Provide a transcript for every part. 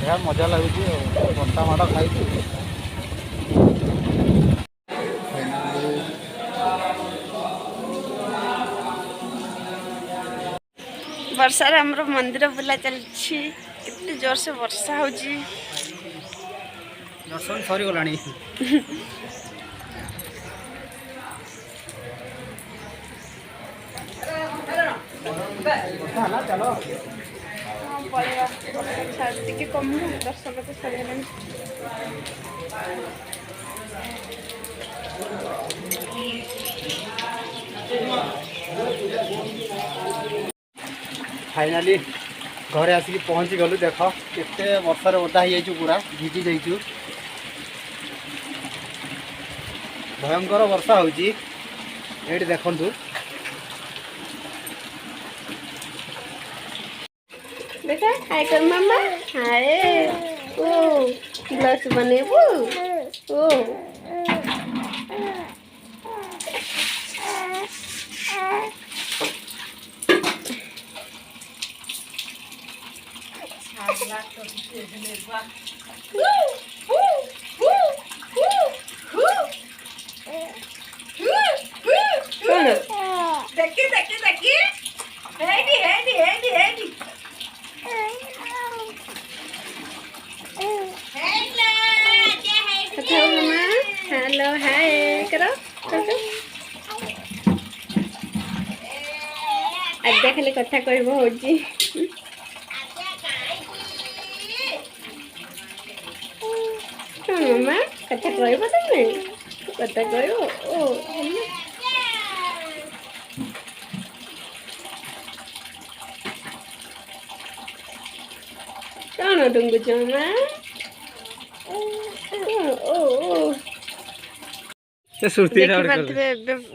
बढ़िया मजा लगुच बर्षा माड़ खाई वर्षा रे हमरो मंदिर बुला चलछि कितने जोर से वर्षा होजी दर्शन सरी गलानी चलो टे कम दर्शन तो सरीगलानी फाइनाली घरे आसिक पहुँची गलु देख केते वर्षा ओदा हो पूरा भिजी जाइछु भयंकर वर्षा होची एठी देखंतु देखा हाय कर मामा हाय ओ ब्लॉग्स बनेबू ओ देखी देखी देखी Heidi Heidi Heidi Heidi hello hi करो आद्या खाली कथा कहब होजी मामा कथा कहब तुम कथा कहब ओ कौन डुंगुच मामा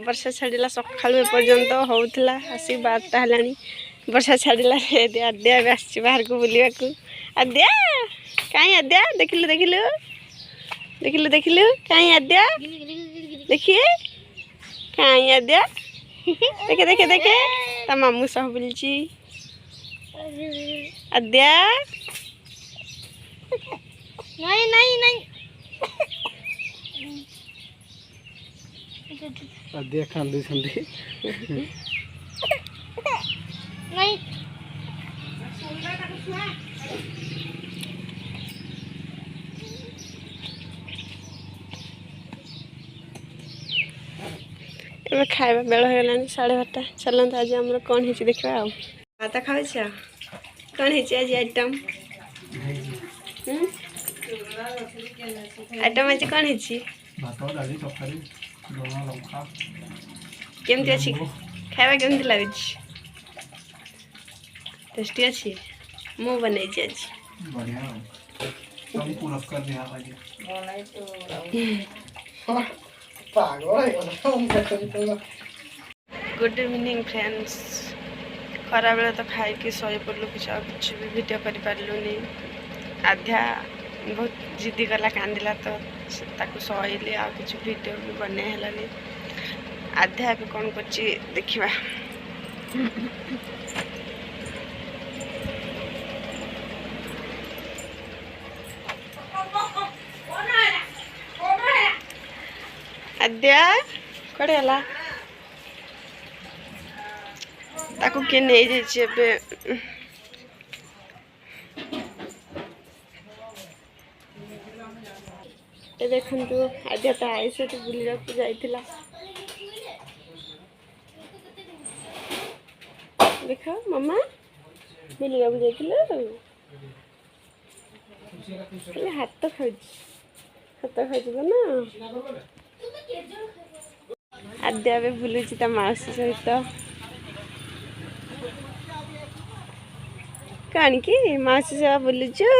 वर्षा छाड़ा सका एपर्यंत होता आसिक 12टा है वर्षा छाड़ा आद्या आस बाहर को बुलवा आद्या कहीं आद्या देखिलु देखिलु देखिलु देखिलु कहीं आद्या देखिए कहीं आद्या देखे देखे देखे ता मामू सह बुलची आद्या नहीं नहीं नहीं आद्या कांदी छंदी नहीं ए खाଇବା बेल हो गलानी 12:30 चलते आज आम कौन है देखा भात खाऊ कौन है आज आइटम आइटम आज कौन है केमती अच्छी खाଇବା केमती लगुच टेस्टी अच्छी मु बन आज गुड इवनिंग फ्रेंड्स खरा बेले तो खाई कि शई पड़लु कुछ भी वीडियो कर पार्लुनी आध्या बहुत जिद्दी कला कांदिला तो सहली आ कुछ वीडियो भी बने हेलानी आध्या भी कौन कर देखा आद्या कड़े हला ताको के नहीं जाइए बे ए देखंतु आद्या ता आई से बुलिया को जाइथिला देखा मामा बुलिया को जाइथिला खाली हाथ खाइज ना आद्या भी बुलुची ता मासी सहित कौन कि मासी सह बुलुचु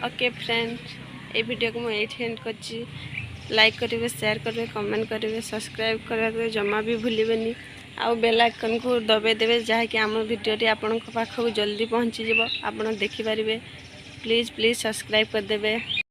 ओके फ्रेंड ये वीडियो को मुझे एंड कर लाइक करेंगे शेयर करेंगे कमेंट करेंगे सब्सक्राइब करने जमा भी भूलें आउ बेल आइकन को दबाई देवे जहाँकि आम भिडियोटी आपण पाखक जल्दी पहुँची आप देखिपारे प्लीज़ प्लीज़ सब्सक्राइब करदे।